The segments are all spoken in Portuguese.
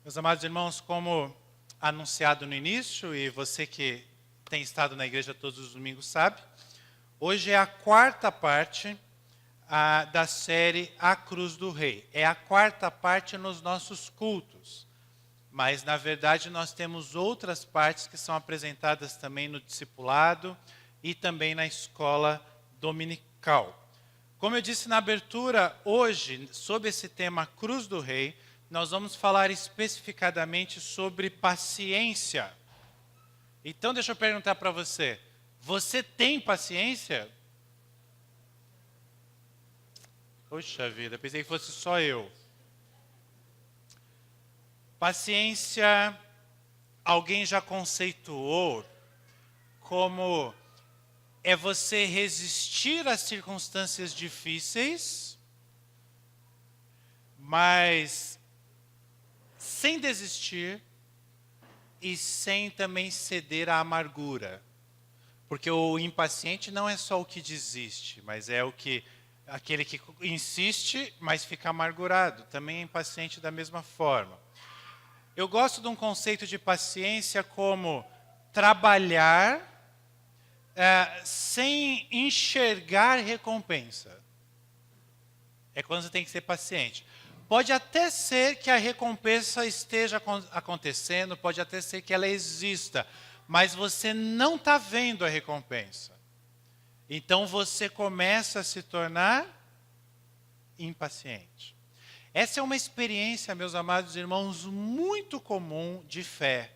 Meus amados irmãos, como anunciado no início, e você que tem estado na igreja todos os domingos sabe, hoje é a quarta parte da série A Cruz do Rei. É a quarta parte nos nossos cultos, mas na verdade nós temos outras partes que são apresentadas também no discipulado e também na escola dominical. Como eu disse na abertura, hoje, sobre esse tema Cruz do Rei, nós vamos falar especificadamente sobre paciência. Então, deixa eu perguntar para você, você tem paciência? Poxa vida, pensei que fosse só eu. Paciência, alguém já conceituou como é você resistir às circunstâncias difíceis, mas sem desistir e sem também ceder à amargura. Porque o impaciente não é só o que desiste, mas é aquele que insiste, mas fica amargurado. Também é impaciente da mesma forma. Eu gosto de um conceito de paciência como trabalhar sem enxergar recompensa. É quando você tem que ser paciente. Pode até ser que a recompensa esteja acontecendo, pode até ser que ela exista, mas você não está vendo a recompensa. Então você começa a se tornar impaciente. Essa é uma experiência, meus amados irmãos, muito comum de fé.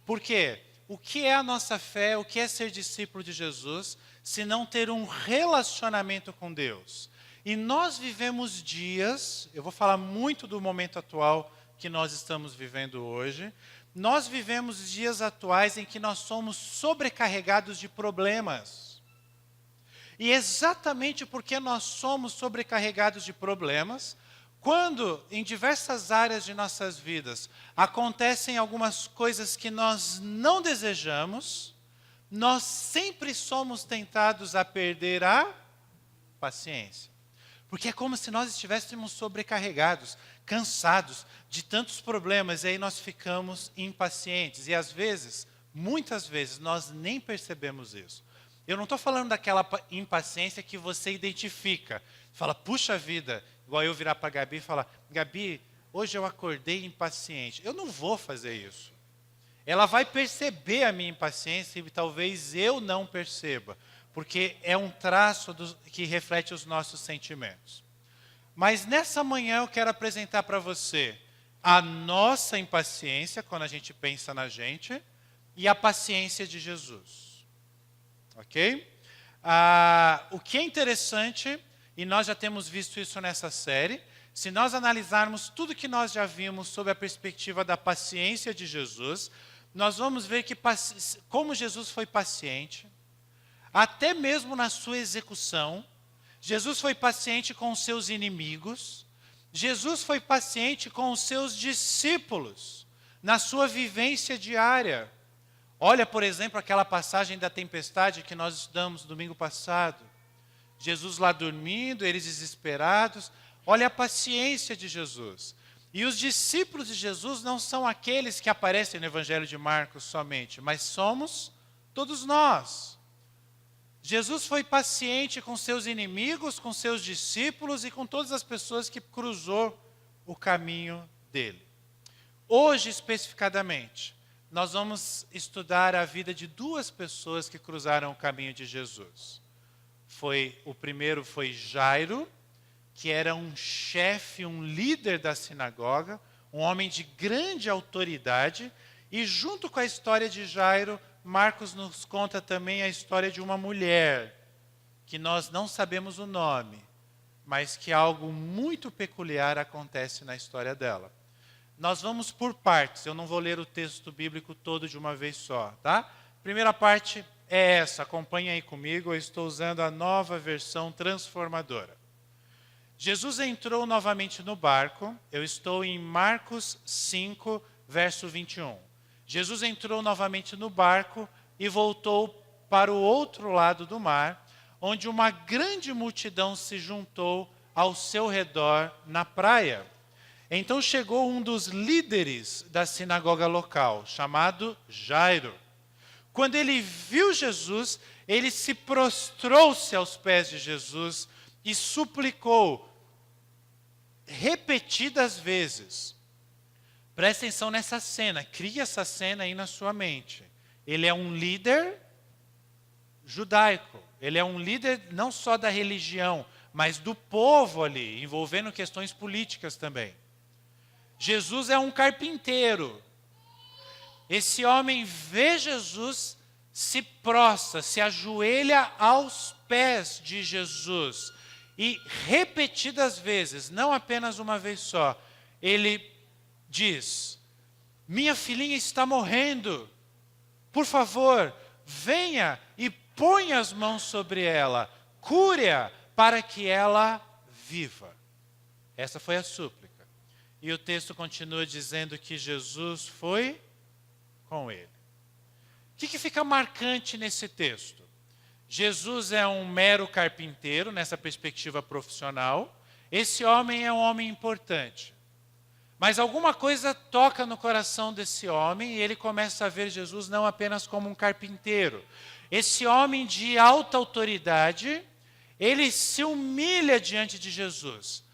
Por quê? O que é a nossa fé, o que é ser discípulo de Jesus, se não ter um relacionamento com Deus? E nós vivemos dias, eu vou falar muito do momento atual que nós estamos vivendo hoje, nós vivemos dias atuais em que nós somos sobrecarregados de problemas. E exatamente porque nós somos sobrecarregados de problemas, quando em diversas áreas de nossas vidas acontecem algumas coisas que nós não desejamos, nós sempre somos tentados a perder a paciência. Porque é como se nós estivéssemos sobrecarregados, cansados de tantos problemas, e aí nós ficamos impacientes. E às vezes, muitas vezes, nós nem percebemos isso. Eu não estou falando daquela impaciência que você identifica. Fala, puxa vida, igual eu virar para a Gabi e falar, Gabi, hoje eu acordei impaciente. Eu não vou fazer isso. Ela vai perceber a minha impaciência e talvez eu não perceba. Porque é um traço que reflete os nossos sentimentos. Mas nessa manhã eu quero apresentar para você a nossa impaciência, quando a gente pensa na gente, e a paciência de Jesus. Ok? O que é interessante, e nós já temos visto isso nessa série, se nós analisarmos tudo que nós já vimos sob a perspectiva da paciência de Jesus, nós vamos ver que como Jesus foi paciente, até mesmo na sua execução, Jesus foi paciente com os seus inimigos, Jesus foi paciente com os seus discípulos, na sua vivência diária. Olha, por exemplo, aquela passagem da tempestade que nós estudamos domingo passado. Jesus lá dormindo, eles desesperados. Olha a paciência de Jesus. E os discípulos de Jesus não são aqueles que aparecem no Evangelho de Marcos somente, mas somos todos nós. Jesus foi paciente com seus inimigos, com seus discípulos e com todas as pessoas que cruzou o caminho dele. Hoje, especificadamente, nós vamos estudar a vida de duas pessoas que cruzaram o caminho de Jesus. O primeiro foi Jairo, que era um chefe, um líder da sinagoga, um homem de grande autoridade, e junto com a história de Jairo, Marcos nos conta também a história de uma mulher, que nós não sabemos o nome, mas que algo muito peculiar acontece na história dela. Nós vamos por partes, eu não vou ler o texto bíblico todo de uma vez só, tá? Primeira parte é essa, acompanha aí comigo, eu estou usando a nova versão transformadora. Jesus entrou novamente no barco, eu estou em Marcos 5, verso 21. Jesus entrou novamente no barco e voltou para o outro lado do mar, onde uma grande multidão se juntou ao seu redor na praia. Então chegou um dos líderes da sinagoga local, chamado Jairo. Quando ele viu Jesus, ele se prostrou-se aos pés de Jesus e suplicou repetidas vezes. Presta atenção nessa cena, cria essa cena aí na sua mente. Ele é um líder judaico, ele é um líder não só da religião, mas do povo ali, envolvendo questões políticas também. Jesus é um carpinteiro. Esse homem vê Jesus, se prostra, se ajoelha aos pés de Jesus. E repetidas vezes, não apenas uma vez só, ele diz: minha filhinha está morrendo. Por favor, venha e ponha as mãos sobre ela. Cure-a para que ela viva. Essa foi a súplica. E o texto continua dizendo que Jesus foi com ele. O que fica marcante nesse texto? Jesus é um mero carpinteiro, nessa perspectiva profissional. Esse homem é um homem importante. Mas alguma coisa toca no coração desse homem e ele começa a ver Jesus não apenas como um carpinteiro. Esse homem de alta autoridade, ele se humilha diante de Jesus.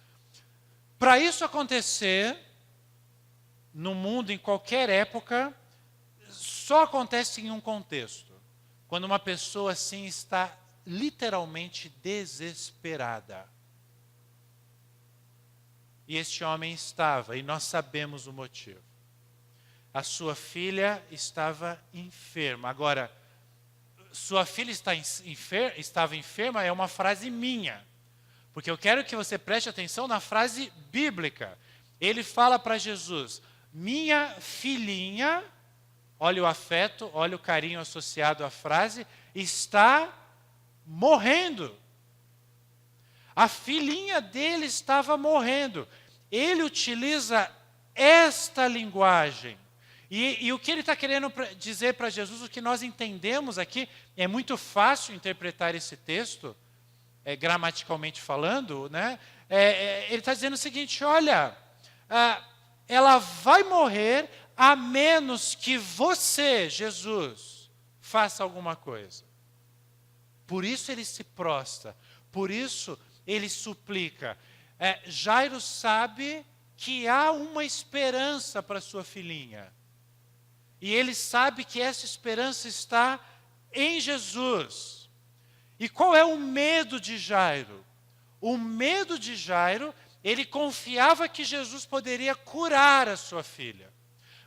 Para isso acontecer, no mundo, em qualquer época, só acontece em um contexto. Quando uma pessoa assim está literalmente desesperada. E este homem estava, e nós sabemos o motivo. A sua filha estava enferma. Agora, sua filha estava enferma é uma frase minha. Porque eu quero que você preste atenção na frase bíblica. Ele fala para Jesus: minha filhinha, olha o afeto, olha o carinho associado à frase, está morrendo. A filhinha dele estava morrendo. Ele utiliza esta linguagem. E o que ele está querendo dizer para Jesus, o que nós entendemos aqui, é muito fácil interpretar esse texto, gramaticalmente falando, né? Ele está dizendo o seguinte: olha, ela vai morrer a menos que você, Jesus, faça alguma coisa. Por isso ele se prostra, por isso ele suplica. Jairo sabe que há uma esperança para sua filhinha. E ele sabe que essa esperança está em Jesus. E qual é o medo de Jairo? O medo de Jairo, ele confiava que Jesus poderia curar a sua filha.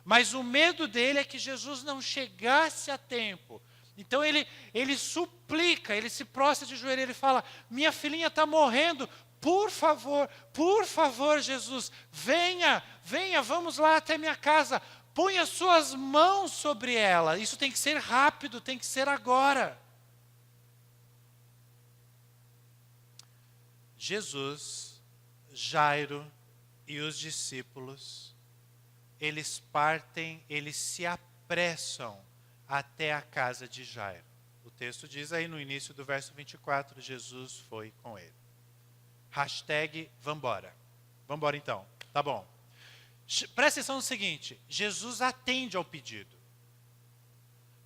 Mas o medo dele é que Jesus não chegasse a tempo. Então ele suplica, ele se prostra de joelho, ele fala: minha filhinha está morrendo, por favor, Jesus, venha, vamos lá até minha casa, põe as suas mãos sobre ela. Isso tem que ser rápido, tem que ser agora. Jesus, Jairo e os discípulos, eles partem, eles se apressam até a casa de Jairo. O texto diz aí no início do verso 24, Jesus foi com ele. Hashtag vambora. Vambora então, tá bom. Presta atenção no seguinte: Jesus atende ao pedido.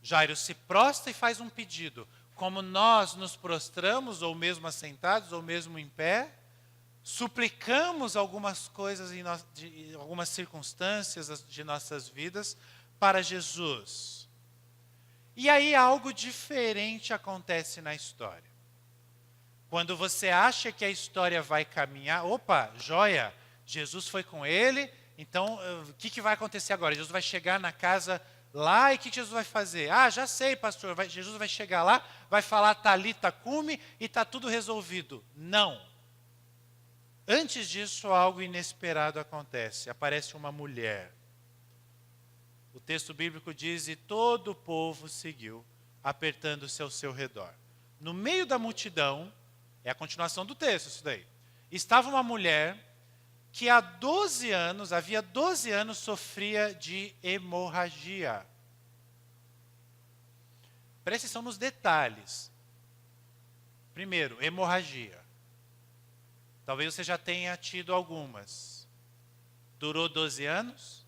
Jairo se prostra e faz um pedido. Como nós nos prostramos, ou mesmo assentados, ou mesmo em pé, suplicamos algumas coisas, de algumas circunstâncias de nossas vidas para Jesus. E aí algo diferente acontece na história. Quando você acha que a história vai caminhar, opa, joia, Jesus foi com ele, então o que vai acontecer agora? Jesus vai chegar na casa lá e o que Jesus vai fazer? Ah, já sei, pastor, Jesus vai chegar lá, vai falar Talita cumi e está tudo resolvido. Não. Antes disso, algo inesperado acontece. Aparece uma mulher. O texto bíblico diz: e todo o povo seguiu, apertando-se ao seu redor. No meio da multidão, é a continuação do texto isso daí, estava uma mulher que havia 12 anos sofria de hemorragia. Preste atenção nos detalhes. Primeiro, hemorragia. Talvez você já tenha tido algumas. Durou 12 anos?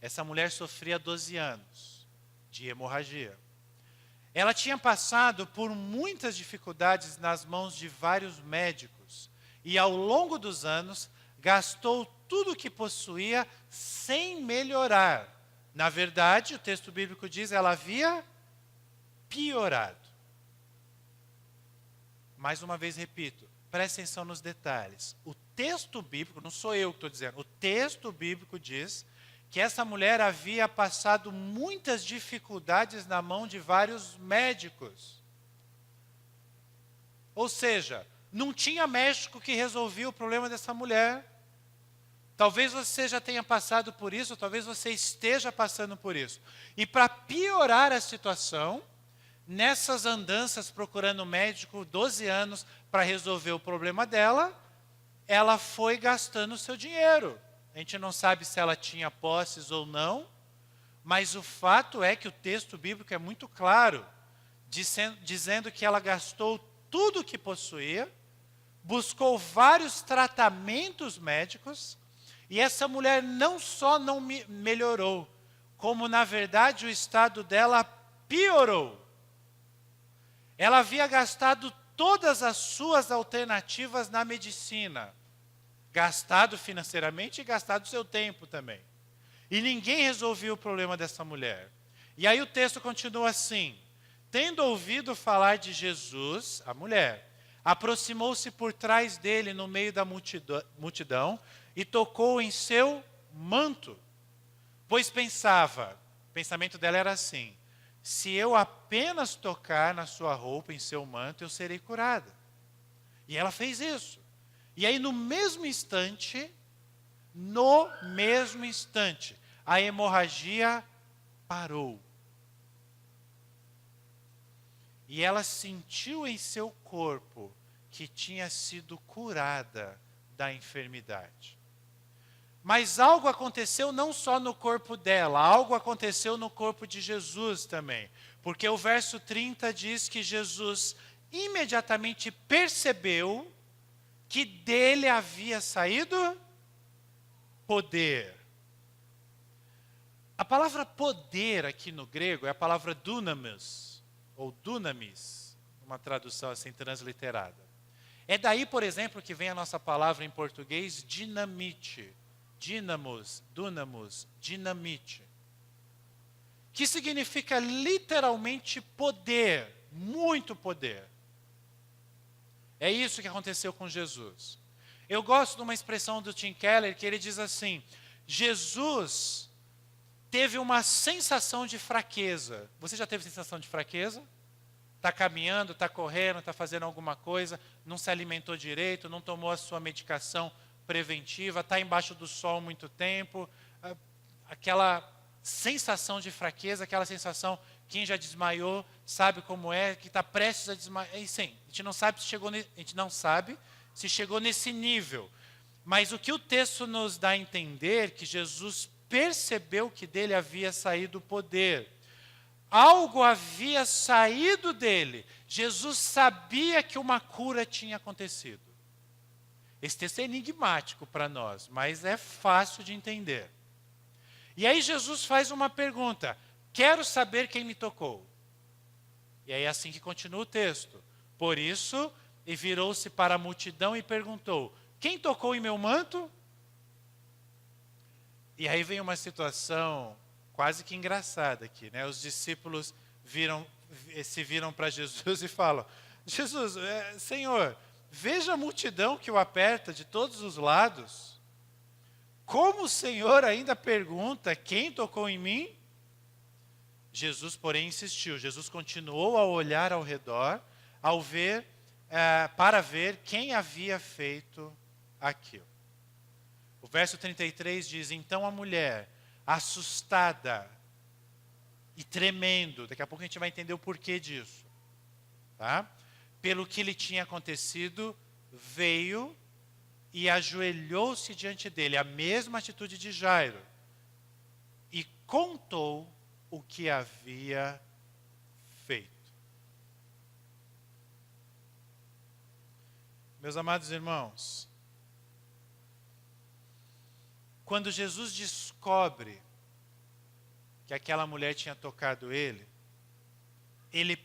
Essa mulher sofria 12 anos de hemorragia. Ela tinha passado por muitas dificuldades nas mãos de vários médicos e, ao longo dos anos, gastou tudo o que possuía sem melhorar. Na verdade, o texto bíblico diz que ela havia piorado. Mais uma vez repito, preste atenção nos detalhes. O texto bíblico, não sou eu que estou dizendo, o texto bíblico diz que essa mulher havia passado muitas dificuldades na mão de vários médicos. Ou seja, não tinha médico que resolvia o problema dessa mulher. Talvez você já tenha passado por isso, talvez você esteja passando por isso. E para piorar a situação, nessas andanças procurando médico, 12 anos para resolver o problema dela, ela foi gastando o seu dinheiro. A gente não sabe se ela tinha posses ou não, mas o fato é que o texto bíblico é muito claro, dizendo que ela gastou tudo o que possuía, buscou vários tratamentos médicos, e essa mulher não só não melhorou, como na verdade o estado dela piorou. Ela havia gastado todas as suas alternativas na medicina. Gastado financeiramente e gastado seu tempo também. E ninguém resolveu o problema dessa mulher. E aí o texto continua assim: tendo ouvido falar de Jesus, a mulher, aproximou-se por trás dele no meio da multidão e tocou em seu manto. Pois pensava, o pensamento dela era assim: se eu apenas tocar na sua roupa, em seu manto, eu serei curada. E ela fez isso. E aí no mesmo instante, a hemorragia parou. E ela sentiu em seu corpo que tinha sido curada da enfermidade. Mas algo aconteceu não só no corpo dela, algo aconteceu no corpo de Jesus também. Porque o verso 30 diz que Jesus imediatamente percebeu que dele havia saído poder. A palavra poder aqui no grego é a palavra dunamis, ou dunamis, uma tradução assim transliterada. É daí, por exemplo, que vem a nossa palavra em português dinamite. Dínamos, dunamos, dinamite. Que significa literalmente poder, muito poder. É isso que aconteceu com Jesus. Eu gosto de uma expressão do Tim Keller que ele diz assim: Jesus teve uma sensação de fraqueza. Você já teve sensação de fraqueza? Está caminhando, está correndo, está fazendo alguma coisa, não se alimentou direito, não tomou a sua medicação preventiva, está embaixo do sol muito tempo, aquela sensação de fraqueza, aquela sensação, quem já desmaiou sabe como é, que está prestes a desmaiar. Sim, a gente não sabe se chegou nesse nível. Mas o que o texto nos dá a entender, que Jesus percebeu que dele havia saído o poder. Algo havia saído dele. Jesus sabia que uma cura tinha acontecido. Esse texto é enigmático para nós, mas é fácil de entender. E aí Jesus faz uma pergunta: quero saber quem me tocou. E aí é assim que continua o texto. Por isso, e virou-se para a multidão e perguntou: quem tocou em meu manto? E aí vem uma situação quase que engraçada aqui, né? Os discípulos se viram para Jesus e falam: Jesus, Senhor, veja a multidão que o aperta de todos os lados. Como o Senhor ainda pergunta: quem tocou em mim? Jesus, porém, insistiu. Jesus continuou a olhar ao redor, para ver quem havia feito aquilo. O verso 33 diz: então a mulher, assustada e tremendo, daqui a pouco a gente vai entender o porquê disso, tá? Pelo que lhe tinha acontecido, veio e ajoelhou-se diante dele, a mesma atitude de Jairo, e contou o que havia feito. Meus amados irmãos, quando Jesus descobre que aquela mulher tinha tocado ele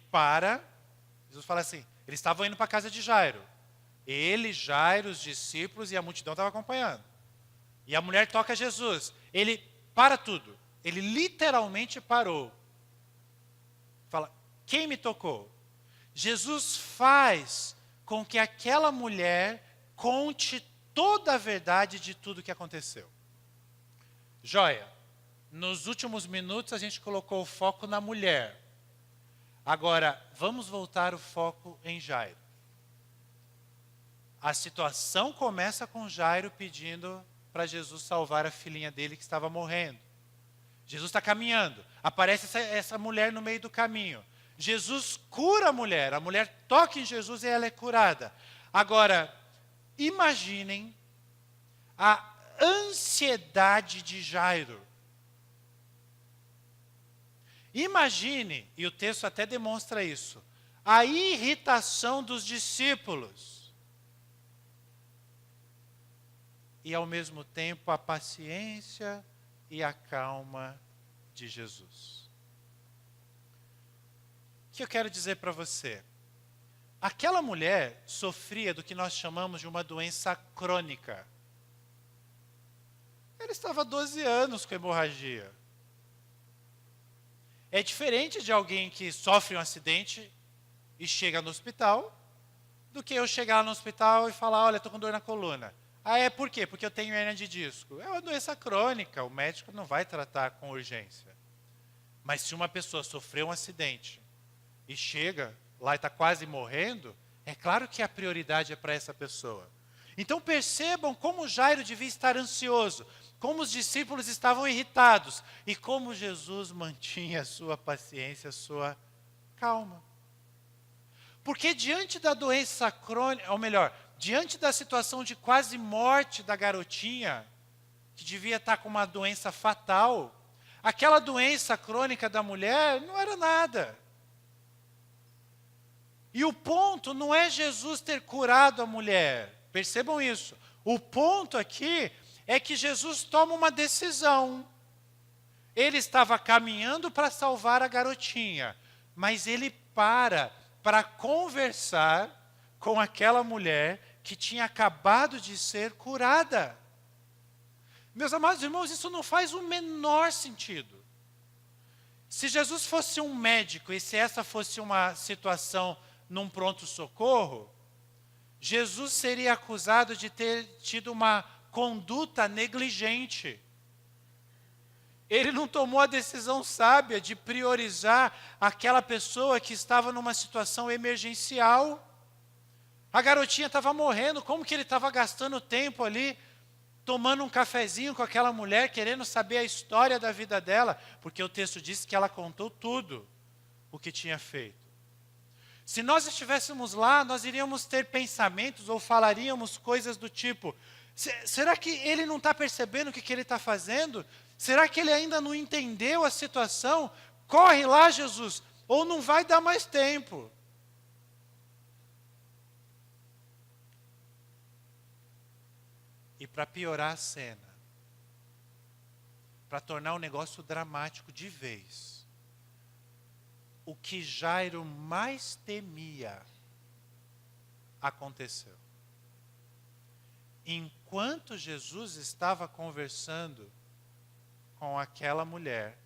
para, Jesus fala assim, eles estavam indo para a casa de Jairo. Ele, Jairo, os discípulos e a multidão estavam acompanhando. E a mulher toca Jesus. Ele para tudo. Ele literalmente parou. Fala, quem me tocou? Jesus faz com que aquela mulher conte toda a verdade de tudo que aconteceu. Joia, nos últimos minutos a gente colocou o foco na mulher. Agora, vamos voltar o foco em Jairo. A situação começa com Jairo pedindo para Jesus salvar a filhinha dele que estava morrendo. Jesus está caminhando, aparece essa mulher no meio do caminho. Jesus cura a mulher toca em Jesus e ela é curada. Agora, imaginem a ansiedade de Jairo. Imagine, e o texto até demonstra isso, a irritação dos discípulos. E ao mesmo tempo a paciência e a calma de Jesus. O que eu quero dizer para você? Aquela mulher sofria do que nós chamamos de uma doença crônica. Ela estava há 12 anos com hemorragia. É diferente de alguém que sofre um acidente e chega no hospital, do que eu chegar lá no hospital e falar, olha, estou com dor na coluna. Ah, é por quê? Porque eu tenho hérnia de disco. É uma doença crônica, o médico não vai tratar com urgência. Mas se uma pessoa sofreu um acidente e chega lá e está quase morrendo, é claro que a prioridade é para essa pessoa. Então percebam como Jairo devia estar ansioso, como os discípulos estavam irritados e como Jesus mantinha a sua paciência, a sua calma. Porque diante da doença crônica, ou melhor, diante da situação de quase morte da garotinha, que devia estar com uma doença fatal, aquela doença crônica da mulher não era nada. E o ponto não é Jesus ter curado a mulher, percebam isso. O ponto aqui é que Jesus toma uma decisão. Ele estava caminhando para salvar a garotinha, mas ele para conversar com aquela mulher que tinha acabado de ser curada. Meus amados irmãos, isso não faz o menor sentido. Se Jesus fosse um médico e se essa fosse uma situação num pronto-socorro, Jesus seria acusado de ter tido uma conduta negligente. Ele não tomou a decisão sábia de priorizar aquela pessoa que estava numa situação emergencial. A garotinha estava morrendo, como que ele estava gastando tempo ali, tomando um cafezinho com aquela mulher, querendo saber a história da vida dela, porque o texto diz que ela contou tudo o que tinha feito. Se nós estivéssemos lá, nós iríamos ter pensamentos ou falaríamos coisas do tipo, será que ele não está percebendo o que ele está fazendo? Será que ele ainda não entendeu a situação? Corre lá, Jesus, ou não vai dar mais tempo. E para piorar a cena, para tornar o negócio dramático de vez, o que Jairo mais temia aconteceu. Enquanto Jesus estava conversando com aquela mulher,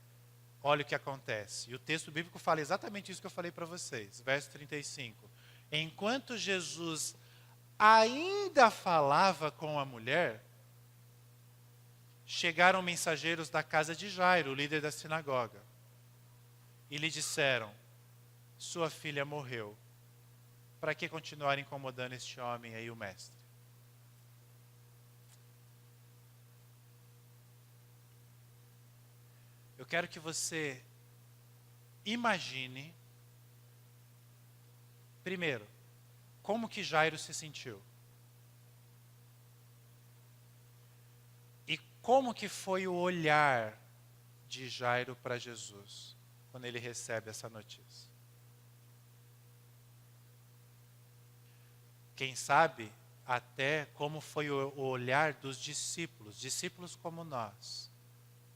olha o que acontece. E o texto bíblico fala exatamente isso que eu falei para vocês. Verso 35. Enquanto Jesus ainda falava com a mulher, chegaram mensageiros da casa de Jairo, o líder da sinagoga, e lhe disseram, sua filha morreu. Para que continuar incomodando este homem aí, o mestre? Eu quero que você imagine, primeiro, como que Jairo se sentiu. E como que foi o olhar de Jairo para Jesus, quando ele recebe essa notícia. Quem sabe, até como foi o olhar dos discípulos, discípulos como nós,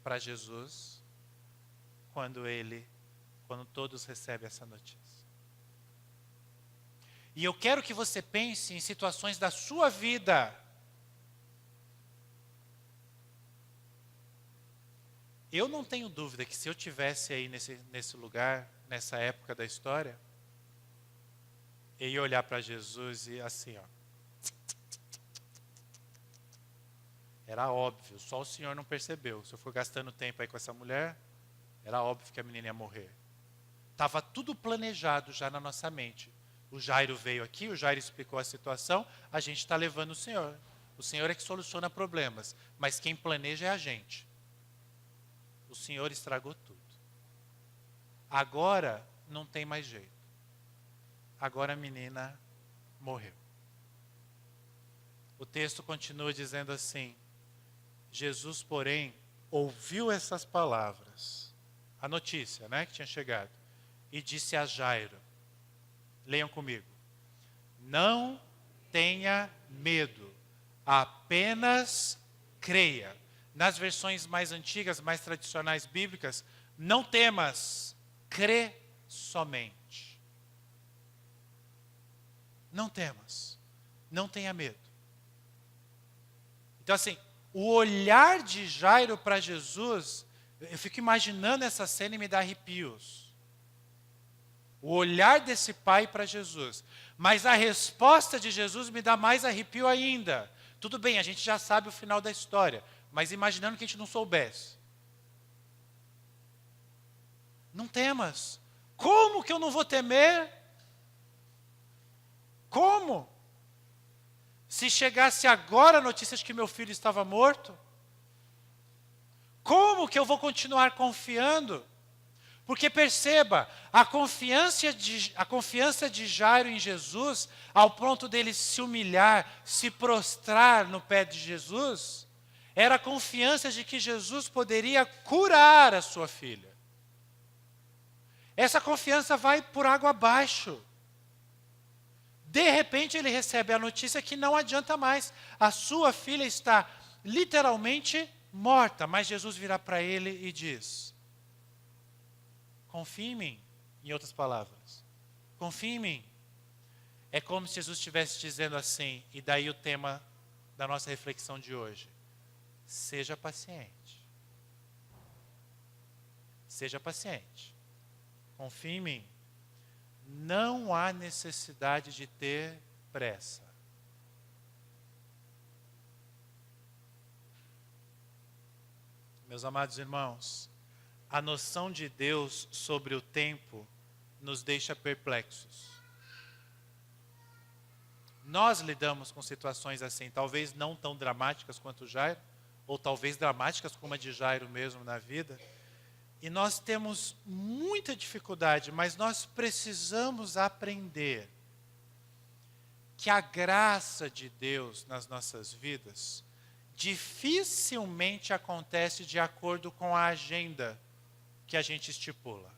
para Jesus, quando todos recebem essa notícia. E eu quero que você pense em situações da sua vida. Eu não tenho dúvida que se eu tivesse aí nesse lugar, nessa época da história, eu ia olhar para Jesus e assim, ó. Era óbvio, só o Senhor não percebeu. Se eu for gastando tempo aí com essa mulher, era óbvio que a menina ia morrer. Estava tudo planejado já na nossa mente. O Jairo veio aqui, o Jairo explicou a situação, a gente está levando o Senhor. O Senhor é que soluciona problemas, mas quem planeja é a gente. O Senhor estragou tudo. Agora não tem mais jeito. Agora a menina morreu. O texto continua dizendo assim: Jesus, porém, ouviu essas palavras, a notícia, né, que tinha chegado, e disse a Jairo, leiam comigo, não tenha medo, apenas creia. Nas versões mais antigas, mais tradicionais bíblicas, não temas, crê somente. Não temas, não tenha medo. Então assim, o olhar de Jairo para Jesus, eu fico imaginando essa cena e me dá arrepios. O olhar desse pai para Jesus. Mas a resposta de Jesus me dá mais arrepio ainda. Tudo bem, a gente já sabe o final da história, mas imaginando que a gente não soubesse. Não temas. Como que eu não vou temer? Como? Se chegasse agora a notícia de que meu filho estava morto, como que eu vou continuar confiando? Porque perceba, a confiança de Jairo em Jesus, ao ponto dele se humilhar, se prostrar no pé de Jesus, era a confiança de que Jesus poderia curar a sua filha. Essa confiança vai por água abaixo. De repente ele recebe a notícia que não adianta mais. A sua filha está literalmente morta. Mas Jesus virá para ele e diz: confie em mim. Em outras palavras, confie em mim. É como se Jesus estivesse dizendo assim, e daí o tema da nossa reflexão de hoje: seja paciente. Seja paciente. Confie em mim. Não há necessidade de ter pressa. Meus amados irmãos, a noção de Deus sobre o tempo nos deixa perplexos. Nós lidamos com situações assim, talvez não tão dramáticas quanto Jairo, ou talvez dramáticas como a de Jairo mesmo na vida, e nós temos muita dificuldade, mas nós precisamos aprender que a graça de Deus nas nossas vidas dificilmente acontece de acordo com a agenda que a gente estipula.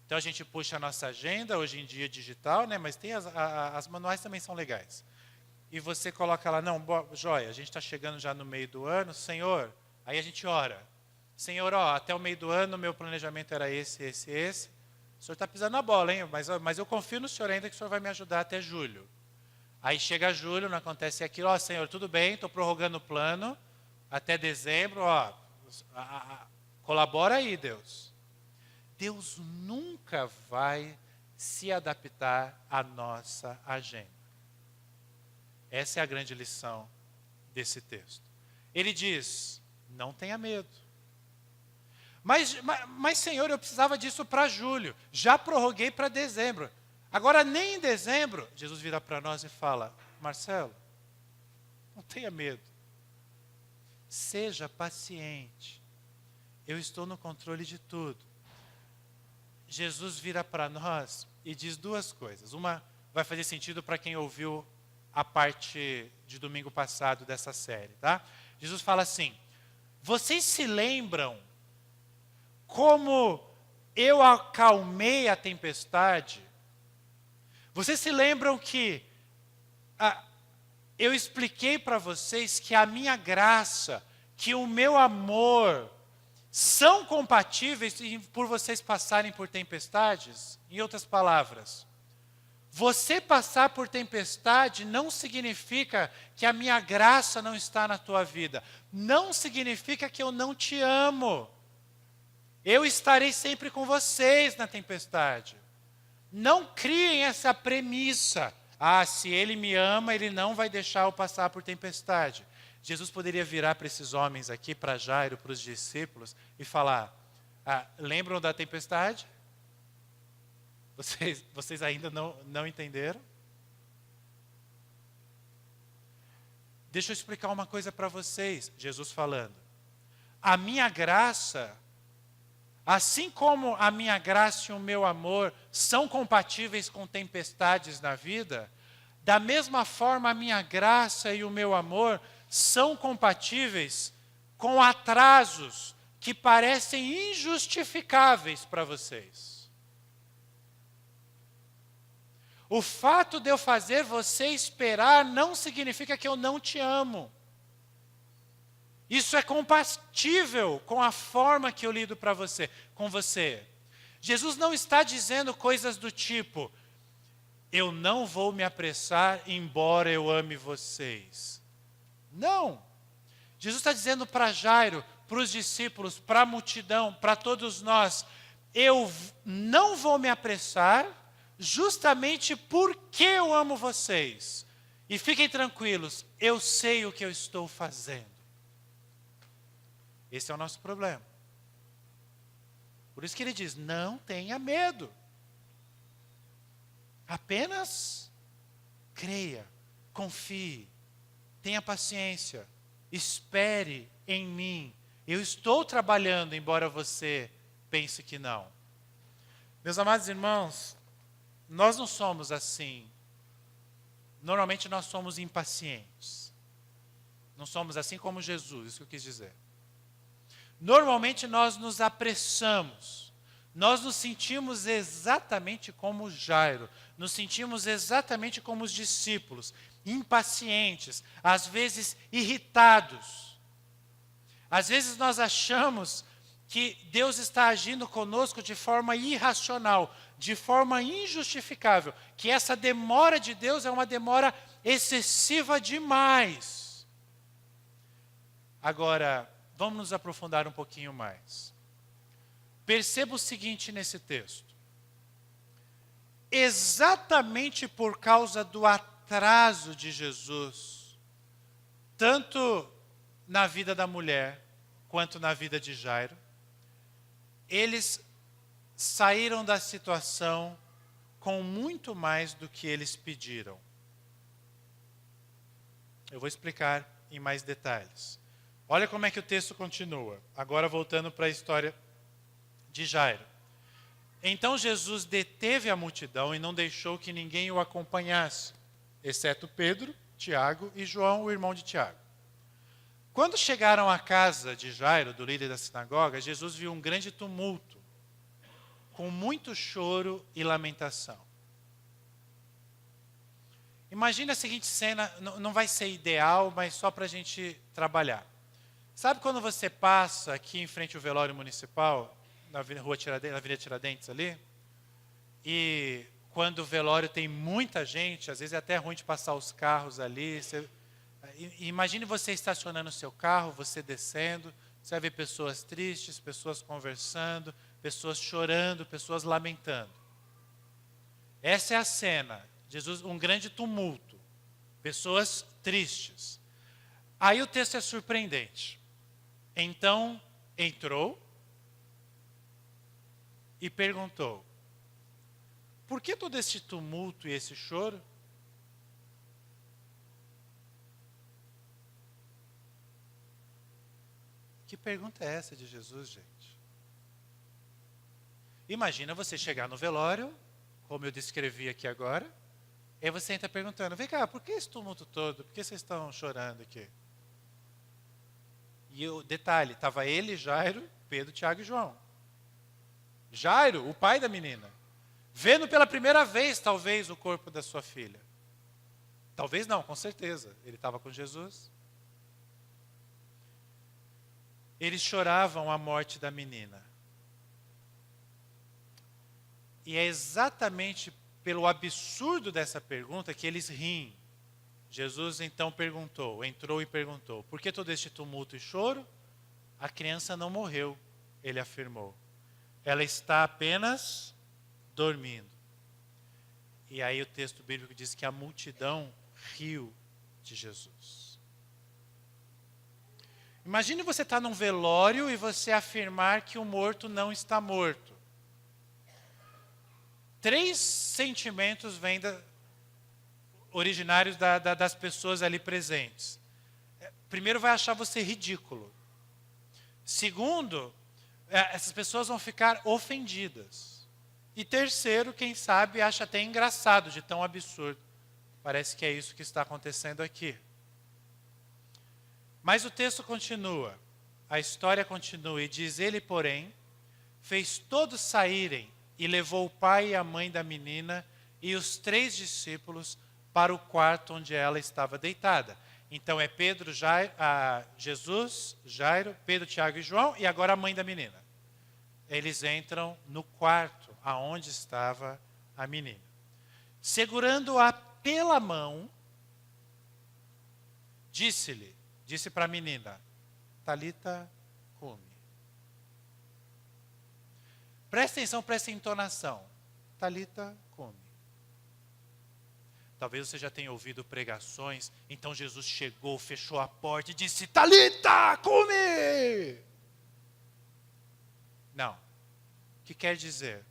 Então a gente puxa a nossa agenda, hoje em dia digital, né? Mas tem as manuais também são legais. E você coloca lá, não, joia, a gente está chegando já no meio do ano, Senhor, aí a gente ora. Senhor, até o meio do ano, meu planejamento era esse. O Senhor está pisando na bola, hein? Mas eu confio no Senhor ainda que o Senhor vai me ajudar até julho. Aí chega julho, não acontece aquilo. Senhor, tudo bem, estou prorrogando o plano até dezembro. Colabora aí, Deus. Deus nunca vai se adaptar à nossa agenda. Essa é a grande lição desse texto. Ele diz, não tenha medo. Mas, Senhor, eu precisava disso para julho. Já prorroguei para dezembro. Agora, nem em dezembro, Jesus vira para nós e fala, Marcelo, não tenha medo. Seja paciente. Eu estou no controle de tudo. Jesus vira para nós e diz duas coisas. Uma vai fazer sentido para quem ouviu a parte de domingo passado dessa série, tá? Jesus fala assim, vocês se lembram como eu acalmei a tempestade? Vocês se lembram que eu expliquei para vocês que a minha graça, que o meu amor são compatíveis por vocês passarem por tempestades? Em outras palavras, você passar por tempestade não significa que a minha graça não está na tua vida. Não significa que eu não te amo. Eu estarei sempre com vocês na tempestade. Não criem essa premissa. Se ele me ama, ele não vai deixar eu passar por tempestade. Jesus poderia virar para esses homens aqui, para Jairo, para os discípulos, e falar, lembram da tempestade? Vocês ainda não entenderam? Deixa eu explicar uma coisa para vocês, Jesus falando. A minha graça, assim como a minha graça e o meu amor são compatíveis com tempestades na vida, da mesma forma a minha graça e o meu amor são compatíveis com atrasos que parecem injustificáveis para vocês. O fato de eu fazer você esperar não significa que eu não te amo. Isso é compatível com a forma que eu lido com você. Jesus não está dizendo coisas do tipo, eu não vou me apressar embora eu ame vocês. Não. Jesus está dizendo para Jairo, para os discípulos, para a multidão, para todos nós, eu não vou me apressar justamente porque eu amo vocês. E fiquem tranquilos, eu sei o que eu estou fazendo. Esse é o nosso problema. Por isso que ele diz, não tenha medo. Apenas creia, confie, tenha paciência, espere em mim. Eu estou trabalhando, embora você pense que não. Meus amados irmãos, nós não somos assim. Normalmente nós somos impacientes. Não somos assim como Jesus, isso que eu quis dizer. Normalmente nós nos apressamos. Nós nos sentimos exatamente como Jairo. Nos sentimos exatamente como os discípulos. Impacientes, às vezes irritados. Às vezes nós achamos que Deus está agindo conosco de forma irracional, de forma injustificável, que essa demora de Deus é uma demora excessiva demais. Agora, vamos nos aprofundar um pouquinho mais. Perceba o seguinte nesse texto. Exatamente por causa do atraso de Jesus, tanto na vida da mulher, quanto na vida de Jairo, eles saíram da situação com muito mais do que eles pediram. Eu vou explicar em mais detalhes. Olha como é que o texto continua. Agora voltando para a história de Jairo. Então Jesus deteve a multidão e não deixou que ninguém o acompanhasse, exceto Pedro, Tiago e João, o irmão de Tiago. Quando chegaram à casa de Jairo, do líder da sinagoga, Jesus viu um grande tumulto, com muito choro e lamentação. Imagina a seguinte cena, não vai ser ideal, mas só para a gente trabalhar. Sabe quando você passa aqui em frente ao velório municipal, na Avenida Tiradentes ali, e quando o velório tem muita gente, às vezes é até ruim de passar os carros ali, imagine você estacionando o seu carro, você descendo, você vai ver pessoas tristes, pessoas conversando, pessoas chorando, pessoas lamentando. Essa é a cena. Jesus, um grande tumulto, pessoas tristes. Aí o texto é surpreendente. Então entrou e perguntou, por que todo esse tumulto e esse choro? Que pergunta é essa de Jesus, gente? Imagina você chegar no velório, como eu descrevi aqui agora, e você entra perguntando, vem cá, por que esse tumulto todo? Por que vocês estão chorando aqui? E o detalhe, estava ele, Jairo, Pedro, Tiago e João. Jairo, o pai da menina, vendo pela primeira vez, talvez, o corpo da sua filha. Talvez não, com certeza. Ele estava com Jesus. Eles choravam a morte da menina. E é exatamente pelo absurdo dessa pergunta que eles riem. Jesus então entrou e perguntou: por que todo este tumulto e choro? A criança não morreu, ele afirmou. Ela está apenas dormindo. E aí o texto bíblico diz que a multidão riu de Jesus. Imagine você estar num velório e você afirmar que o morto não está morto. 3 sentimentos vêm originários das pessoas ali presentes. Primeiro, vai achar você ridículo. Segundo, essas pessoas vão ficar ofendidas. E terceiro, quem sabe, acha até engraçado de tão absurdo. Parece que é isso que está acontecendo aqui. Mas o texto continua, a história continua e diz: ele, porém, fez todos saírem e levou o pai e a mãe da menina e os 3 discípulos para o quarto onde ela estava deitada. Então é Pedro, Jesus, Jairo, Pedro, Tiago e João, e agora a mãe da menina. Eles entram no quarto aonde estava a menina. Segurando-a pela mão, disse para a menina: Talita cumi. Presta atenção para essa entonação. Talita cumi. Talvez você já tenha ouvido pregações, então Jesus chegou, fechou a porta e disse: Talita cumi! Não. O que quer dizer?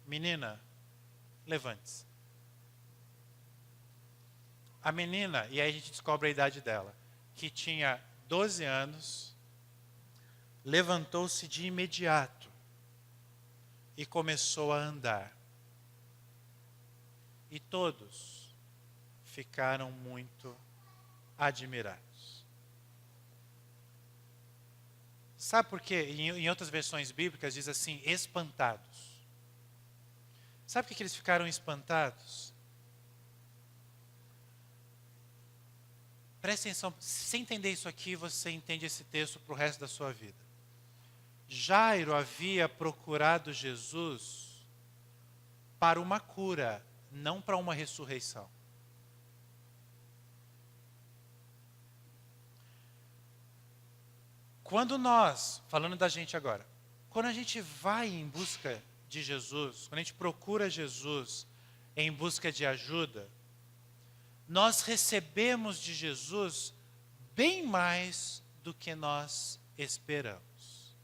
Menina, levante-se. A menina, e aí a gente descobre a idade dela, que tinha 12 anos, levantou-se de imediato e começou a andar. E todos ficaram muito admirados. Sabe por quê? Em outras versões bíblicas diz assim: espantados. Sabe por que eles ficaram espantados? Presta atenção, se entender isso aqui, você entende esse texto para o resto da sua vida. Jairo havia procurado Jesus para uma cura, não para uma ressurreição. Quando nós, falando da gente agora, quando a gente vai em busca de Jesus, quando a gente procura Jesus em busca de ajuda, nós recebemos de Jesus bem mais do que nós esperamos.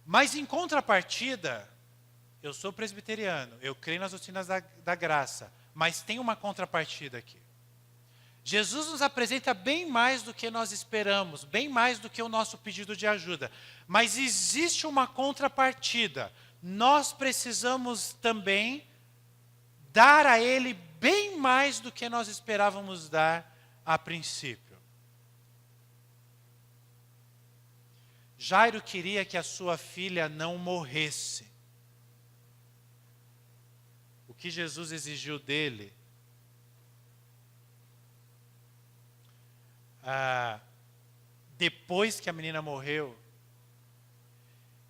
Mas em contrapartida, eu sou presbiteriano, eu creio nas doutrinas da graça, mas tem uma contrapartida aqui. Jesus nos apresenta bem mais do que nós esperamos, bem mais do que o nosso pedido de ajuda. Mas existe uma contrapartida. Nós precisamos também dar a Ele bem mais do que nós esperávamos dar a princípio. Jairo queria que a sua filha não morresse. O que Jesus exigiu dele? Depois que a menina morreu,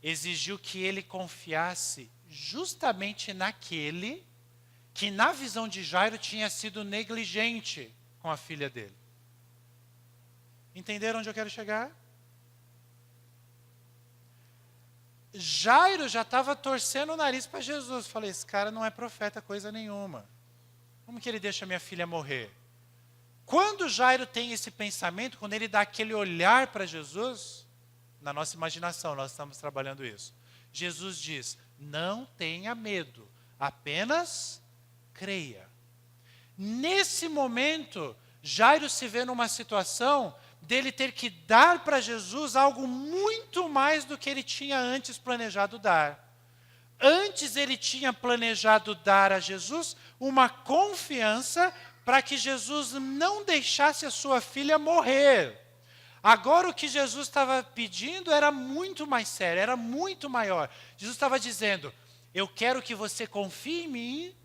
exigiu que ele confiasse justamente naquele que, na visão de Jairo, tinha sido negligente com a filha dele. Entenderam onde eu quero chegar? Jairo já estava torcendo o nariz para Jesus. Falei, esse cara não é profeta coisa nenhuma. Como que ele deixa minha filha morrer? Quando Jairo tem esse pensamento, quando ele dá aquele olhar para Jesus, na nossa imaginação, nós estamos trabalhando isso. Jesus diz: não tenha medo, apenas creia. Nesse momento, Jairo se vê numa situação dele ter que dar para Jesus algo muito mais do que ele tinha antes planejado dar. Antes ele tinha planejado dar a Jesus uma confiança para que Jesus não deixasse a sua filha morrer. Agora o que Jesus estava pedindo era muito mais sério, era muito maior. Jesus estava dizendo: Eu quero que você confie em mim,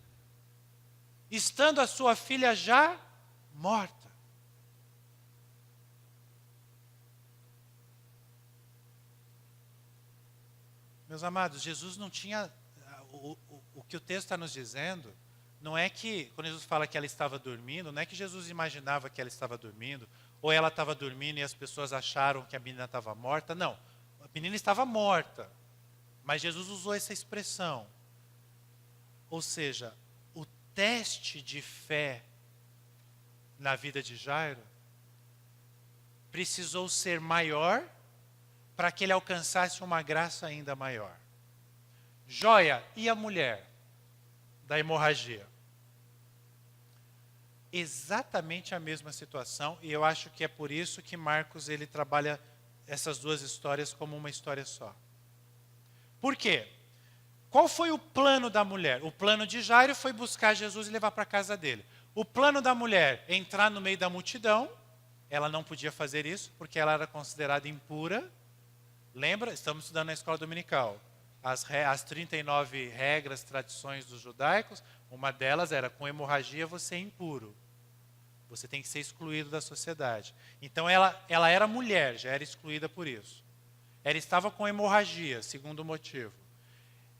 estando a sua filha já morta. Meus amados, Jesus não tinha... O que o texto está nos dizendo, não é que, quando Jesus fala que ela estava dormindo, não é que Jesus imaginava que ela estava dormindo, ou ela estava dormindo e as pessoas acharam que a menina estava morta. Não, a menina estava morta, mas Jesus usou essa expressão. Ou seja, o teste de fé na vida de Jairo precisou ser maior para que ele alcançasse uma graça ainda maior. Joia, e a mulher da hemorragia? Exatamente a mesma situação, e eu acho que é por isso que Marcos ele trabalha essas duas histórias como uma história só. Por quê? Qual foi o plano da mulher? O plano de Jairo foi buscar Jesus e levar para a casa dele. O plano da mulher, entrar no meio da multidão. Ela não podia fazer isso, porque ela era considerada impura. Lembra? Estamos estudando na escola dominical. As 39 regras, tradições dos judaicos, uma delas era, com hemorragia você é impuro. Você tem que ser excluído da sociedade. Então ela era mulher, já era excluída por isso. Ela estava com hemorragia, segundo motivo.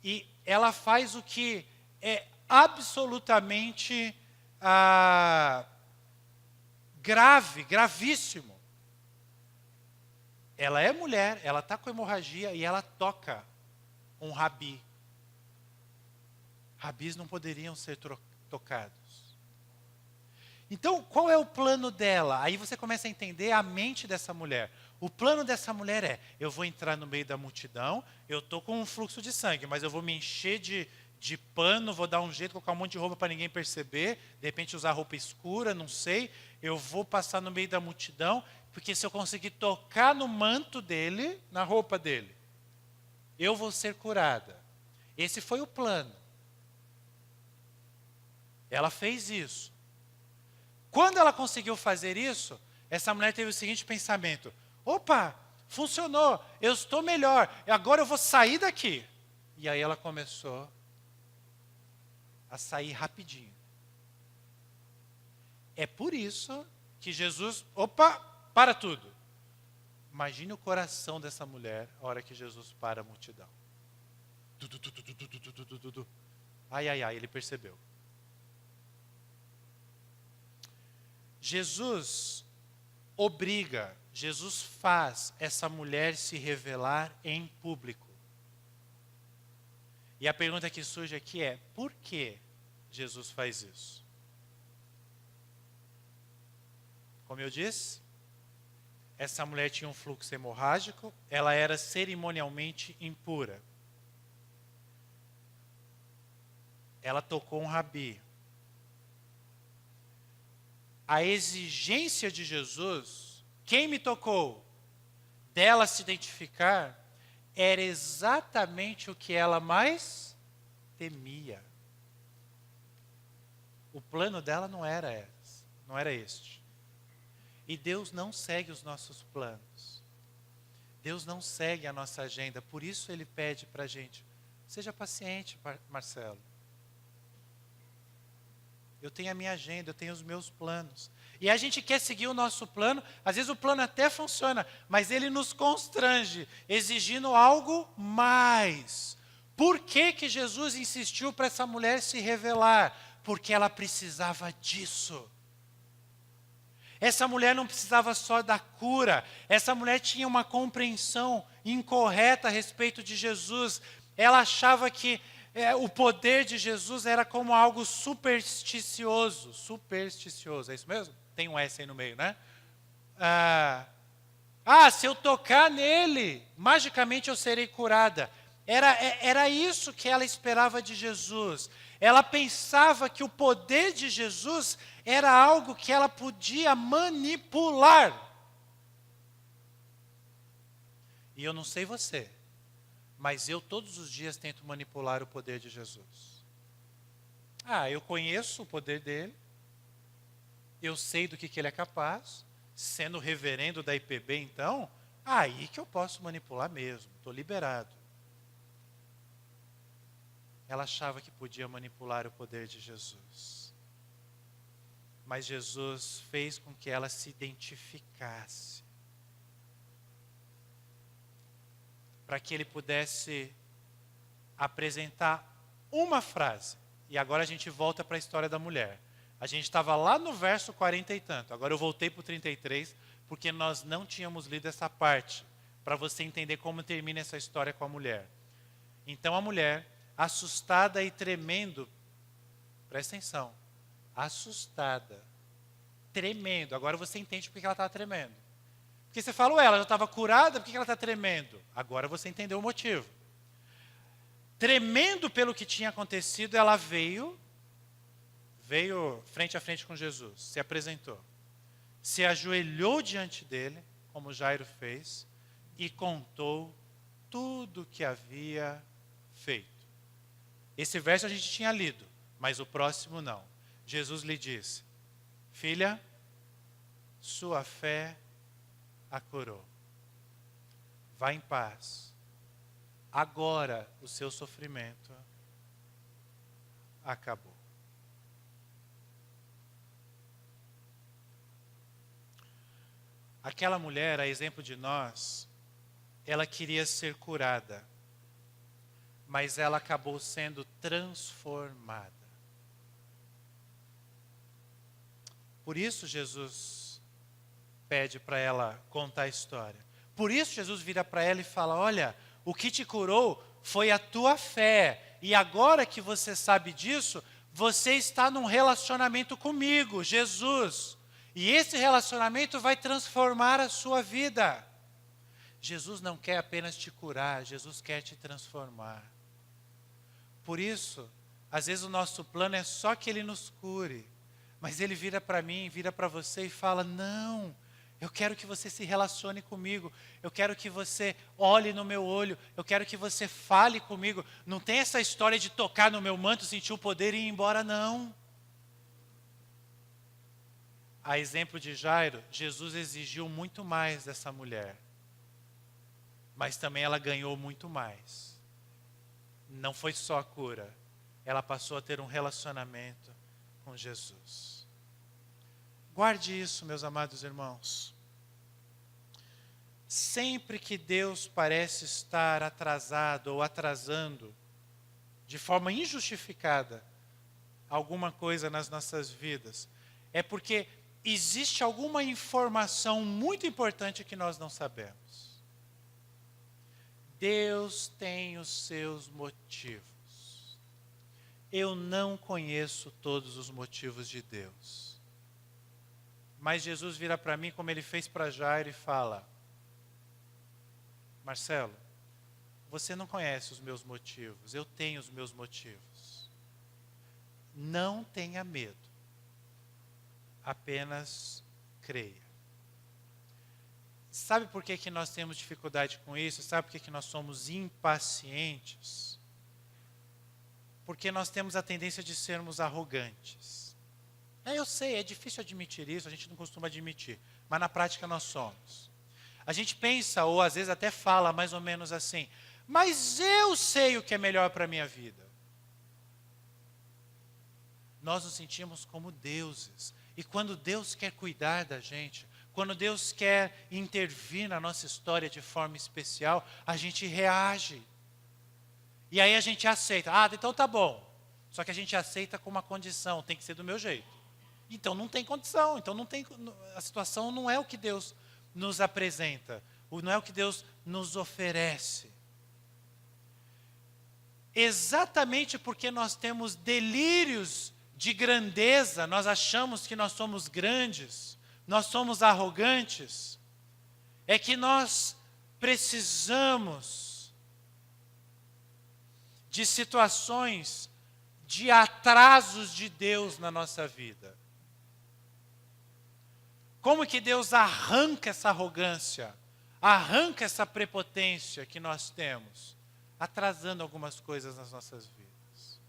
E ela faz o que é absolutamente gravíssimo. Ela é mulher, ela está com hemorragia e ela toca um rabi. Rabis não poderiam ser tocados. Então, qual é o plano dela? Aí você começa a entender a mente dessa mulher. O plano dessa mulher é, eu vou entrar no meio da multidão, eu estou com um fluxo de sangue, mas eu vou me encher de pano, vou dar um jeito, colocar um monte de roupa para ninguém perceber, de repente usar roupa escura, não sei. Eu vou passar no meio da multidão, porque se eu conseguir tocar no manto dele, na roupa dele, eu vou ser curada. Esse foi o plano. Ela fez isso. Quando ela conseguiu fazer isso, essa mulher teve o seguinte pensamento: opa, funcionou, eu estou melhor, agora eu vou sair daqui. E aí ela começou a sair rapidinho. É por isso que Jesus, opa, para tudo. Imagine o coração dessa mulher a hora que Jesus para a multidão. Ai, ai, ai, ele percebeu. Jesus obriga, Jesus faz essa mulher se revelar em público. E a pergunta que surge aqui é, por que Jesus faz isso? Como eu disse, essa mulher tinha um fluxo hemorrágico, ela era cerimonialmente impura. Ela tocou um rabi. A exigência de Jesus, quem me tocou, dela se identificar, era exatamente o que ela mais temia. O plano dela não era este. E Deus não segue os nossos planos. Deus não segue a nossa agenda. Por isso Ele pede para a gente, seja paciente, Marcelo. Eu tenho a minha agenda, eu tenho os meus planos. E a gente quer seguir o nosso plano, às vezes o plano até funciona, mas ele nos constrange, exigindo algo mais. Por que Jesus insistiu para essa mulher se revelar? Porque ela precisava disso. Essa mulher não precisava só da cura, essa mulher tinha uma compreensão incorreta a respeito de Jesus. Ela achava que o poder de Jesus era como algo supersticioso. Supersticioso, é isso mesmo? Tem um S aí no meio, né? Se eu tocar nele, magicamente eu serei curada. Era isso que ela esperava de Jesus. Ela pensava que o poder de Jesus era algo que ela podia manipular. E eu não sei você, mas eu todos os dias tento manipular o poder de Jesus. Eu conheço o poder dele, eu sei do que ele é capaz, sendo reverendo da IPB então, aí que eu posso manipular mesmo, estou liberado. ela achava que podia manipular o poder de Jesus. Mas Jesus fez com que ela se identificasse, para que ele pudesse apresentar uma frase. E agora a gente volta para a história da mulher. A gente estava lá no verso 40 e tanto. Agora eu voltei para o 33, porque nós não tínhamos lido essa parte, para você entender como termina essa história com a mulher. Então a mulher, assustada e tremendo, presta atenção, assustada, tremendo. Agora você entende por que ela estava tremendo. Porque você fala, ué, ela já estava curada, por que ela está tremendo? Agora você entendeu o motivo. Tremendo pelo que tinha acontecido, ela veio frente a frente com Jesus, se apresentou, se ajoelhou diante dele, como Jairo fez, e contou tudo o que havia feito. Esse verso a gente tinha lido, mas o próximo não. Jesus lhe disse, filha, sua fé a curou. Vá em paz. Agora o seu sofrimento acabou. Aquela mulher, a exemplo de nós, ela queria ser curada, mas ela acabou sendo transformada. Por isso Jesus pede para ela contar a história. Por isso Jesus vira para ela e fala, olha, o que te curou foi a tua fé. E agora que você sabe disso, você está num relacionamento comigo, Jesus. E esse relacionamento vai transformar a sua vida. Jesus não quer apenas te curar, Jesus quer te transformar. Por isso, às vezes o nosso plano é só que Ele nos cure. Mas Ele vira para mim, vira para você e fala, não, eu quero que você se relacione comigo, eu quero que você olhe no meu olho, eu quero que você fale comigo. Não tem essa história de tocar no meu manto, sentir o poder e ir embora, não. A exemplo de Jairo, Jesus exigiu muito mais dessa mulher. Mas também ela ganhou muito mais. Não foi só a cura. Ela passou a ter um relacionamento com Jesus. Guarde isso, meus amados irmãos. Sempre que Deus parece estar atrasado ou atrasando, de forma injustificada, alguma coisa nas nossas vidas, é porque existe alguma informação muito importante que nós não sabemos. Deus tem os seus motivos. Eu não conheço todos os motivos de Deus. Mas Jesus vira para mim, como Ele fez para Jairo, e fala, Marcelo, você não conhece os meus motivos, eu tenho os meus motivos. Não tenha medo. Apenas creia. Sabe por que nós temos dificuldade com isso? Sabe por que nós somos impacientes? Porque nós temos a tendência de sermos arrogantes. Eu sei, é difícil admitir isso, a gente não costuma admitir, mas na prática nós somos. A gente pensa, ou às vezes até fala mais ou menos assim, mas eu sei o que é melhor para a minha vida. Nós nos sentimos como deuses. E quando Deus quer cuidar da gente, quando Deus quer intervir na nossa história de forma especial, a gente reage. E aí a gente aceita. Então tá bom. Só que a gente aceita com uma condição, tem que ser do meu jeito. Então não tem condição, a situação não é o que Deus nos apresenta, não é o que Deus nos oferece. Exatamente porque nós temos delírios de grandeza, nós achamos que nós somos grandes, nós somos arrogantes, é que nós precisamos de situações de atrasos de Deus na nossa vida. Como que Deus arranca essa arrogância, arranca essa prepotência que nós temos, atrasando algumas coisas nas nossas vidas.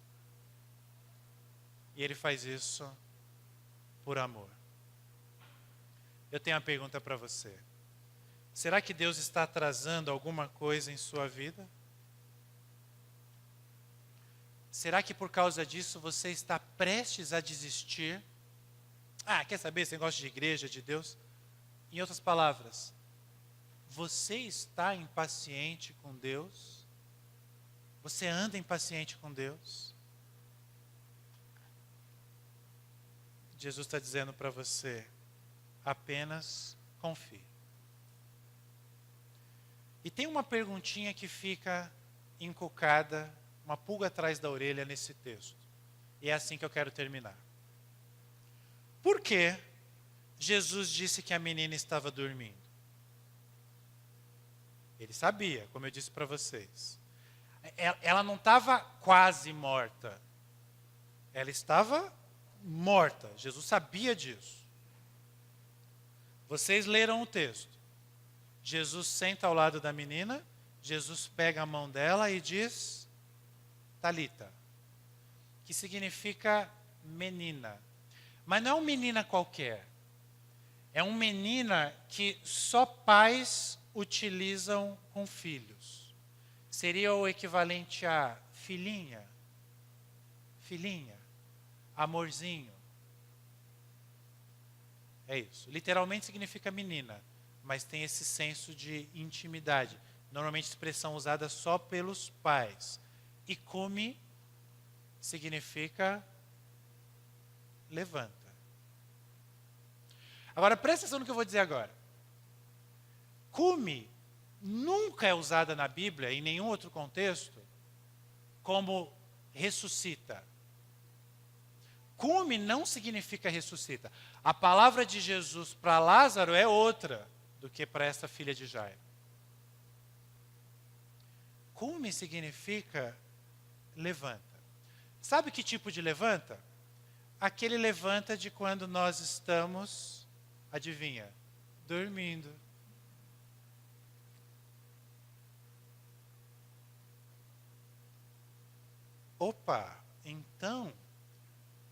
E Ele faz isso por amor. Eu tenho uma pergunta para você. Será que Deus está atrasando alguma coisa em sua vida? Será que por causa disso você está prestes a desistir? Quer saber esse negócio de igreja, de Deus? Em outras palavras, você está impaciente com Deus? Você anda impaciente com Deus? Jesus está dizendo para você, apenas confie. E tem uma perguntinha que fica encucada, uma pulga atrás da orelha nesse texto. E é assim que eu quero terminar. Por que Jesus disse que a menina estava dormindo? Ele sabia, como eu disse para vocês. Ela não estava quase morta. Ela estava morta. Jesus sabia disso. Vocês leram o texto. Jesus senta ao lado da menina, Jesus pega a mão dela e diz, Talita, que significa menina. Mas não é uma menina qualquer. É uma menina que só pais utilizam com filhos. Seria o equivalente a filhinha, filhinha, amorzinho. É isso. Literalmente significa menina, mas tem esse senso de intimidade. Normalmente expressão usada só pelos pais. E come significa levanta. Agora presta atenção no que eu vou dizer agora. Come nunca é usada na Bíblia, em nenhum outro contexto, como ressuscita. Come não significa ressuscita. A palavra de Jesus para Lázaro é outra do que para essa filha de Jairo. Come significa levanta. Sabe que tipo de levanta? Aquele levanta de quando nós estamos, adivinha, dormindo. Opa, então,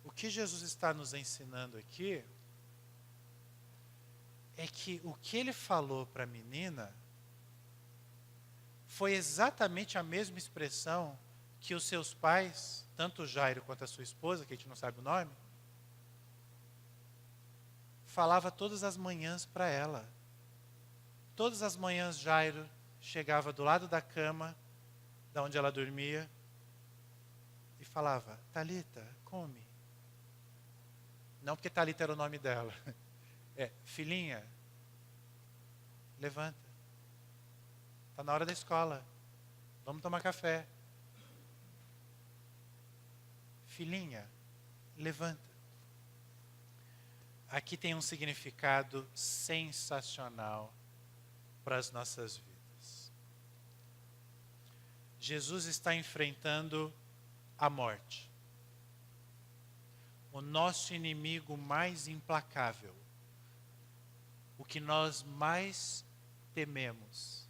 o que Jesus está nos ensinando aqui é que o que ele falou para a menina foi exatamente a mesma expressão que os seus pais, tanto o Jairo quanto a sua esposa, que a gente não sabe o nome, falava todas as manhãs para ela. Todas as manhãs Jairo chegava do lado da cama, da onde ela dormia, e falava, Talita, come. Não porque Talita era o nome dela. Filhinha, levanta. Está na hora da escola. Vamos tomar café. Filhinha, levanta. Aqui tem um significado sensacional para as nossas vidas. Jesus está enfrentando a morte. O nosso inimigo mais implacável. O que nós mais tememos.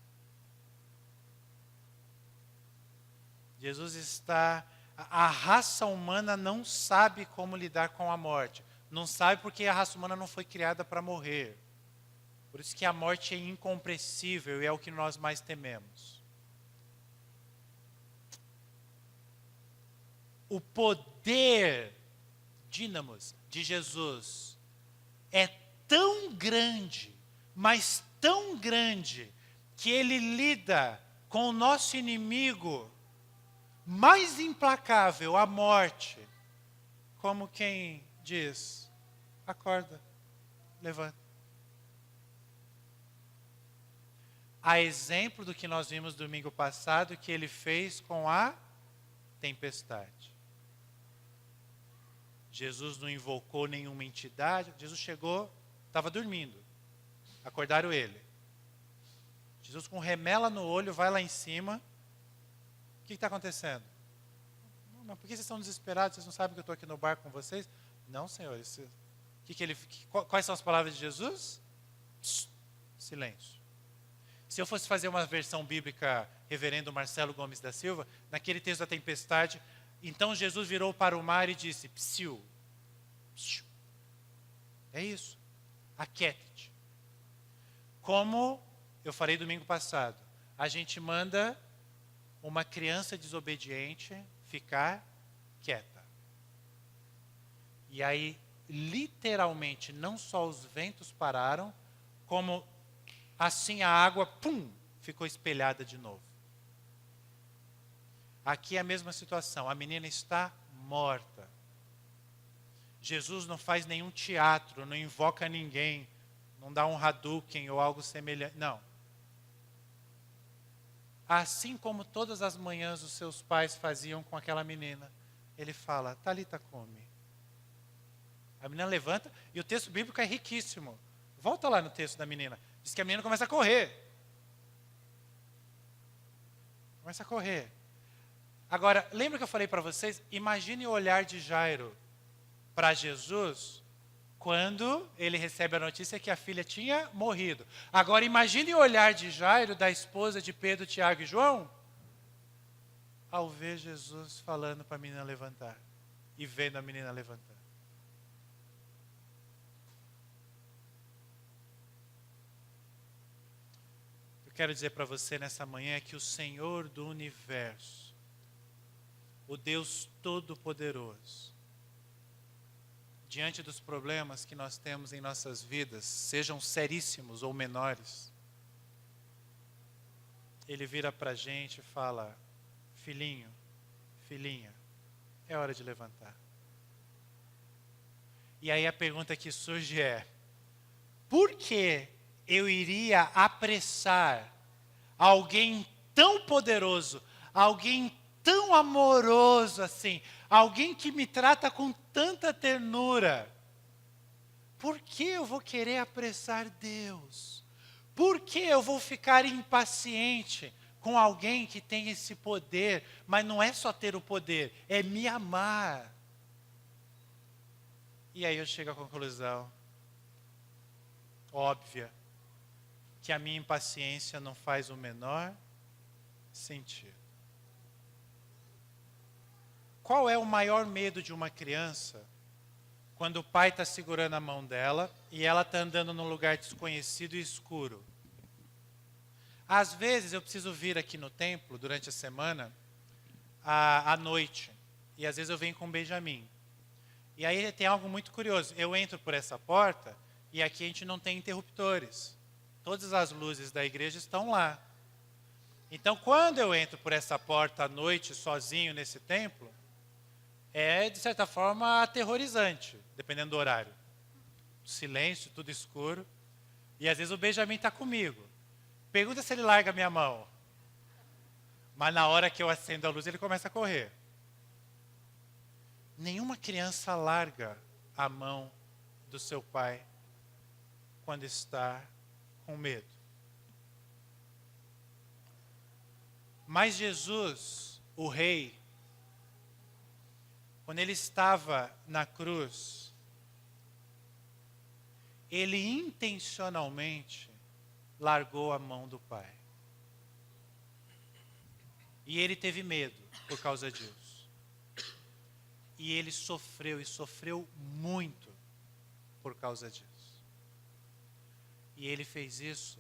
Jesus está... A raça humana não sabe como lidar com a morte. Não sabe porque a raça humana não foi criada para morrer. Por isso que a morte é incompreensível e é o que nós mais tememos. O poder, dínamos, de Jesus é tão grande, mas tão grande, que ele lida com o nosso inimigo mais implacável, a morte, como quem diz, acorda, levanta. A exemplo do que nós vimos domingo passado, que ele fez com a tempestade. Jesus não invocou nenhuma entidade, Jesus chegou, estava dormindo, acordaram ele. Jesus com remela no olho, vai lá em cima. O que está acontecendo? Não, por que vocês estão desesperados? Vocês não sabem que eu estou aqui no barco com vocês? Não, Senhor. Quais são as palavras de Jesus? Psst, silêncio. Se eu fosse fazer uma versão bíblica, reverendo Marcelo Gomes da Silva, naquele texto da tempestade, então Jesus virou para o mar e disse, psiu. Psiu. É isso. Aquiete-te. Como eu falei domingo passado, a gente manda uma criança desobediente ficar quieta. E aí, literalmente, não só os ventos pararam, como assim a água, pum, ficou espelhada de novo. Aqui é a mesma situação, a menina está morta. Jesus não faz nenhum teatro, não invoca ninguém, não dá um Hadouken ou algo semelhante, não. Assim como todas as manhãs os seus pais faziam com aquela menina, ele fala, Talita cumi. A menina levanta, e o texto bíblico é riquíssimo. Volta lá no texto da menina. Diz que a menina começa a correr. Começa a correr. Agora, lembra que eu falei para vocês? Imagine o olhar de Jairo para Jesus quando ele recebe a notícia que a filha tinha morrido. Agora, imagine o olhar de Jairo, da esposa de Pedro, Tiago e João, ao ver Jesus falando para a menina levantar e vendo a menina levantar. Quero dizer para você nessa manhã que o Senhor do Universo, o Deus Todo-Poderoso, diante dos problemas que nós temos em nossas vidas, sejam seríssimos ou menores, Ele vira para a gente e fala, filhinho, filhinha, é hora de levantar. E aí a pergunta que surge é, por que eu iria apressar alguém tão poderoso, alguém tão amoroso assim, alguém que me trata com tanta ternura? Por que eu vou querer apressar Deus? Por que eu vou ficar impaciente com alguém que tem esse poder, mas não é só ter o poder, é me amar? E aí eu chego à conclusão óbvia, que a minha impaciência não faz o menor sentido. Qual é o maior medo de uma criança quando o pai está segurando a mão dela e ela está andando num lugar desconhecido e escuro? Às vezes eu preciso vir aqui no templo durante a semana, à noite, e às vezes eu venho com o Benjamin. E aí tem algo muito curioso, eu entro por essa porta e aqui a gente não tem interruptores. Todas as luzes da igreja estão lá. Então, quando eu entro por essa porta à noite, sozinho nesse templo, é, de certa forma, aterrorizante, dependendo do horário. Silêncio, tudo escuro. E às vezes o Benjamin está comigo. Pergunta se ele larga a minha mão. Mas na hora que eu acendo a luz, ele começa a correr. Nenhuma criança larga a mão do seu pai quando está com medo. Mas Jesus, o Rei, quando ele estava na cruz, ele intencionalmente largou a mão do Pai. E ele teve medo por causa disso. E ele sofreu, e sofreu muito por causa disso. E ele fez isso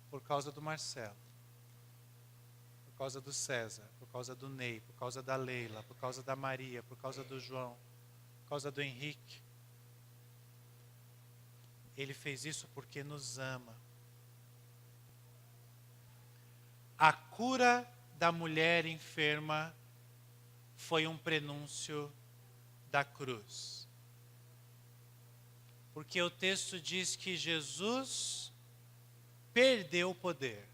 por causa do Marcelo, por causa do César, por causa do Ney, por causa da Leila, por causa da Maria, por causa do João, por causa do Henrique. Ele fez isso porque nos ama. A cura da mulher enferma foi um prenúncio da cruz. Porque o texto diz que Jesus perdeu o poder.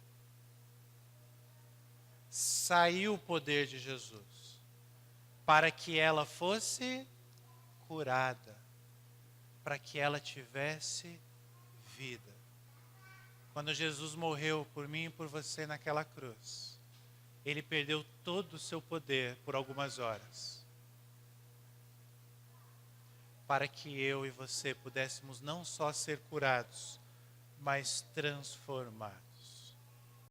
Saiu o poder de Jesus para que ela fosse curada, para que ela tivesse vida. Quando Jesus morreu por mim e por você naquela cruz, ele perdeu todo o seu poder por algumas horas, para que eu e você pudéssemos não só ser curados, mas transformados.